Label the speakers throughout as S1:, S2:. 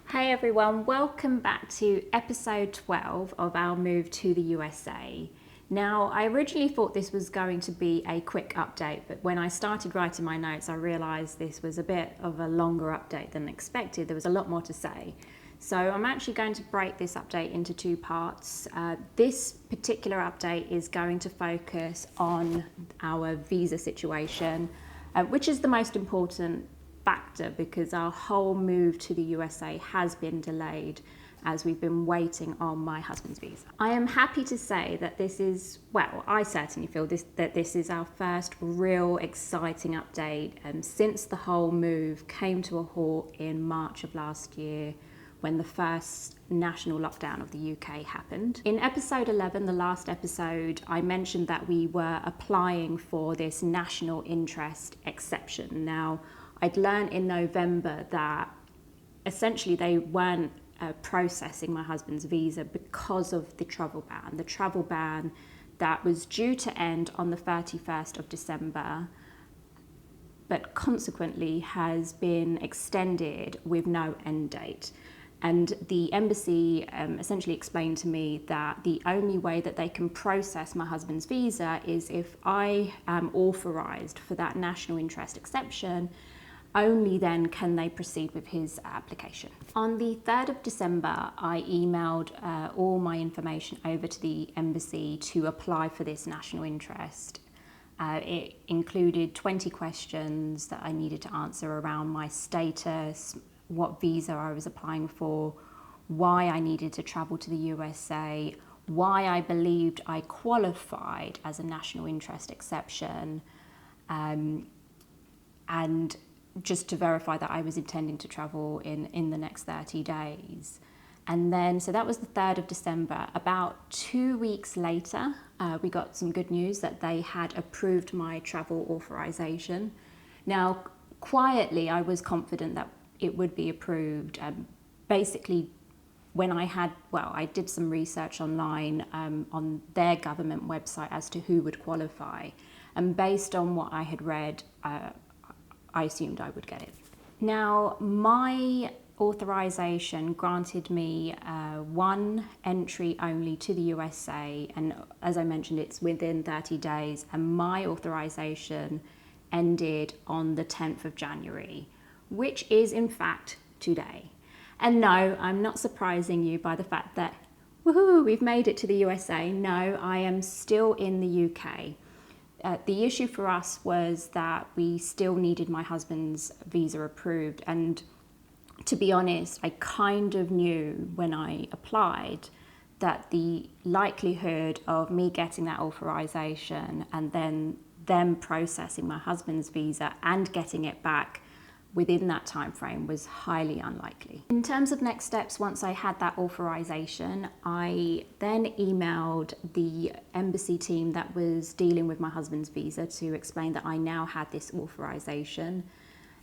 S1: Hey everyone, welcome back to episode 12 of our move to the USA. Now, I originally thought this was going to be a quick update, but when I started writing my notes, I realised this was a bit of a longer update than expected. There was a lot more to say. So I'm actually going to break this update into two parts. This particular update is going to focus on our visa situation, which is the most important factor because our whole move to the USA has been delayed as we've been waiting on my husband's visa. I am happy to say that this is, well, I certainly feel that this is our first real exciting update since the whole move came to a halt in March of last year when the first national lockdown of the UK happened. In episode 11, the last episode, I mentioned that we were applying for this national interest exception. Now, I'd learned in November that essentially they weren't processing my husband's visa because of the travel ban that was due to end on the 31st of December, but consequently has been extended with no end date. And the embassy essentially explained to me that the only way that they can process my husband's visa is if I am authorised for that national interest exception. Only then can they proceed with his application. On the 3rd of December, I emailed all my information over to the embassy to apply for this national interest. It included 20 questions that I needed to answer around my status, what visa I was applying for, why I needed to travel to the USA, why I believed I qualified as a national interest exception, and just to verify that I was intending to travel in the next 30 days. And then, so that was the 3rd of December. About 2 weeks later, we got some good news that they had approved my travel authorization. Now, quietly, I was confident that it would be approved. Basically, when I did some research online on their government website as to who would qualify. And based on what I had read, I assumed I would get it. Now, my authorization granted me one entry only to the USA, and as I mentioned, it's within 30 days, and my authorization ended on the 10th of January, which is in fact today. And no, I'm not surprising you by the fact that, woohoo, we've made it to the USA. No, I am still in the UK. The issue for us was that we still needed my husband's visa approved. And to be honest, I kind of knew when I applied that the likelihood of me getting that authorization and then them processing my husband's visa and getting it back within that time frame was highly unlikely. In terms of next steps, once I had that authorization, I then emailed the embassy team that was dealing with my husband's visa to explain that I now had this authorization.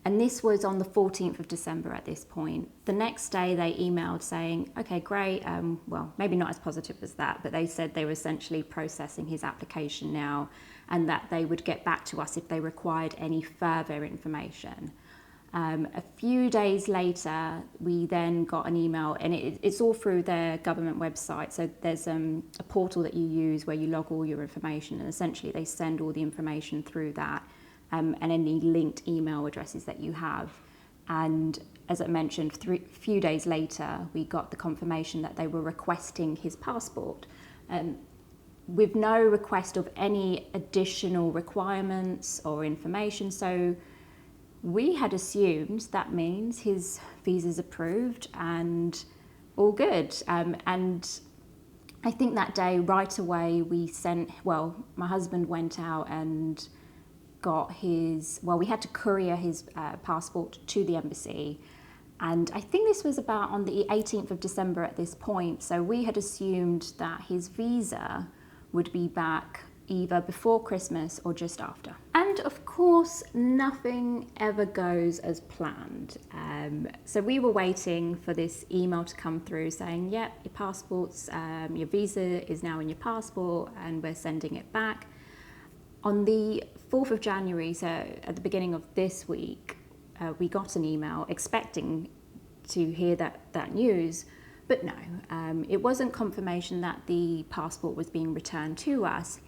S1: And this was on the 14th of December at this point. The next day they emailed saying, okay, great, well, maybe not as positive as that, but they said they were essentially processing his application now and that they would get back to us if they required any further information. A few days later, we then got an email, and it's all through their government website. So there's a portal that you use where you log all your information, and essentially they send all the information through that and any linked email addresses that you have. And as I mentioned, a few days later, we got the confirmation that they were requesting his passport. With no request of any additional requirements or information. So we had assumed that means his visa's approved and all good. And I think that day, right away, my husband went out and got we had to courier his passport to the embassy. And I think this was about on the 18th of December at this point. So we had assumed that his visa would be back either before Christmas or just after. And of course, nothing ever goes as planned. So we were waiting for this email to come through saying, yep, your passport's, your visa is now in your passport and we're sending it back. On the 4th of January, so at the beginning of this week, we got an email expecting to hear that news. But no, it wasn't confirmation that the passport was being returned to us.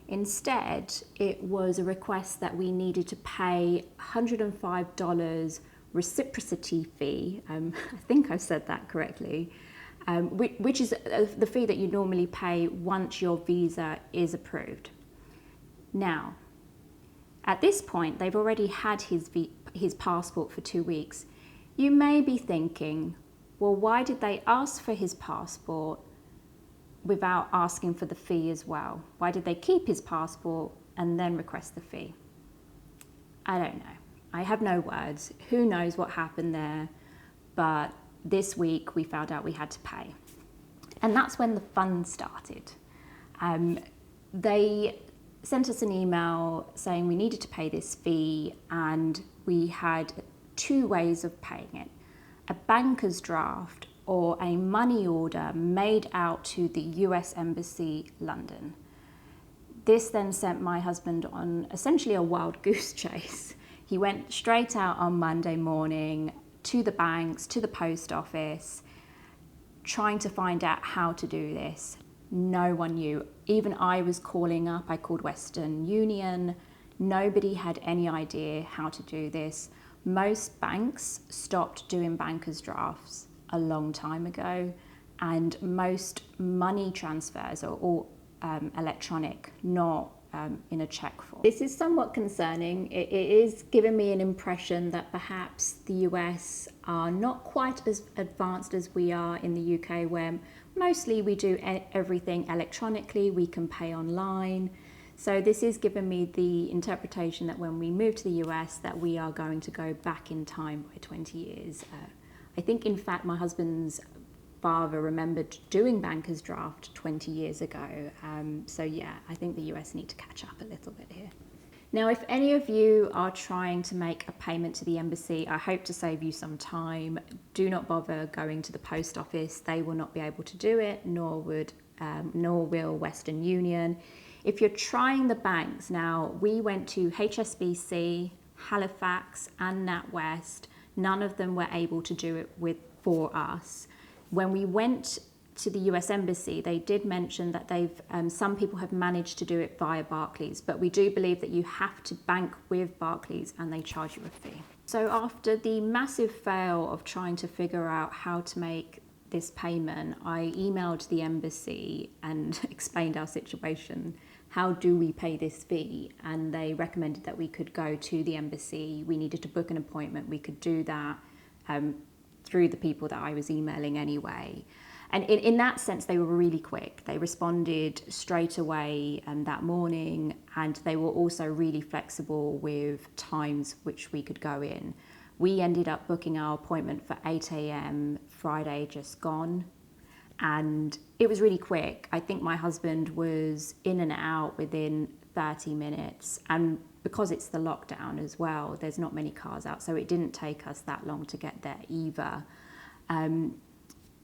S1: Instead, it was a request that we needed to pay $105 reciprocity fee. I think I said that correctly, which is the fee that you normally pay once your visa is approved. Now, at this point, they've already had his passport for 2 weeks. You may be thinking, well, why did they ask for his passport without asking for the fee as well? Why did they keep his passport and then request the fee? I don't know. I have no words. Who knows what happened there? But this week we found out we had to pay. And that's when the fun started. They sent us an email saying we needed to pay this fee, and we had 2 ways of paying it: a banker's draft or a money order made out to the US Embassy, London. This then sent my husband on essentially a wild goose chase. He went straight out on Monday morning to the banks, to the post office, trying to find out how to do this. No one knew. Even I was calling up. I called Western Union. Nobody had any idea how to do this. Most banks stopped doing banker's drafts a long time ago, and most money transfers are all electronic, not in a check form. This is somewhat concerning. It is giving me an impression that perhaps the US are not quite as advanced as we are in the UK, where mostly we do everything electronically, we can pay online. So this is giving me the interpretation that when we move to the US, that we are going to go back in time by 20 years. I think, in fact, my husband's father remembered doing banker's draft 20 years ago. So yeah, I think the US need to catch up a little bit here. Now, if any of you are trying to make a payment to the embassy, I hope to save you some time. Do not bother going to the post office. They will not be able to do it, nor will Western Union. If you're trying the banks, now we went to HSBC, Halifax and NatWest. None of them were able to do it for us. When we went to the US Embassy, they did mention that some people have managed to do it via Barclays, but we do believe that you have to bank with Barclays and they charge you a fee. So after the massive fail of trying to figure out how to make this payment, I emailed the embassy and explained our situation. How do we pay this fee? And they recommended that we could go to the embassy. We needed to book an appointment. We could do that through the people that I was emailing anyway. And in that sense, they were really quick. They responded straight away that morning, and they were also really flexible with times which we could go in. We ended up booking our appointment for 8 a.m. Friday just gone, and it was really quick. I think my husband was in and out within 30 minutes, and because it's the lockdown as well, there's not many cars out, so it didn't take us that long to get there either.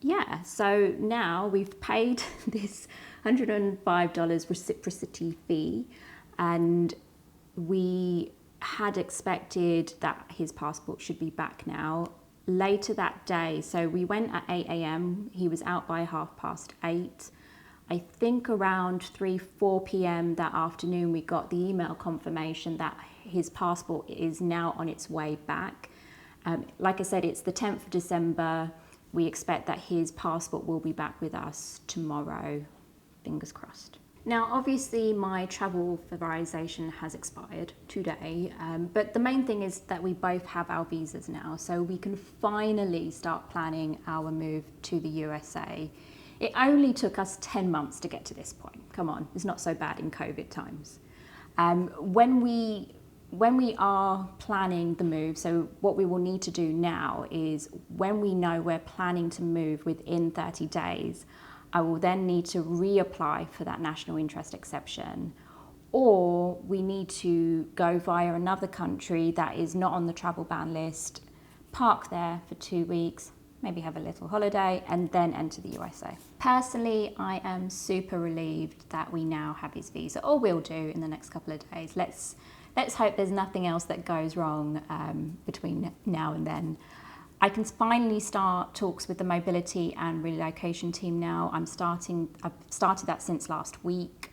S1: Yeah, so now we've paid this $105 reciprocity fee, and we had expected that his passport should be back now. Later that day, so we went at 8 a.m, he was out by 8:30. I think around 4 p.m. that afternoon, we got the email confirmation that his passport is now on its way back. Like I said, it's the 10th of December. We expect that his passport will be back with us tomorrow. Fingers crossed. Now, obviously, my travel authorization has expired today, but the main thing is that we both have our visas now, so we can finally start planning our move to the USA. It only took us 10 months to get to this point. Come on, it's not so bad in COVID times. When we are planning the move, so what we will need to do now is when we know we're planning to move within 30 days, I will then need to reapply for that national interest exception, or we need to go via another country that is not on the travel ban list, park there for 2 weeks, maybe have a little holiday, and then enter the USA. Personally, I am super relieved that we now have his visa, or will do in the next couple of days. Let's hope there's nothing else that goes wrong between now and then. I can finally start talks with the mobility and relocation team now. I've started that since last week.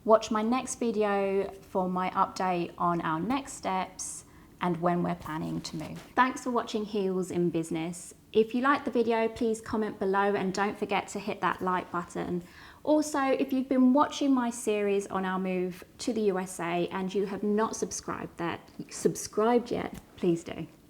S1: Watch my next video for my update on our next steps and when we're planning to move. Thanks for watching Heels in Business. If you liked the video, please comment below and don't forget to hit that like button. Also, if you've been watching my series on our move to the USA and you have not subscribed yet, please do.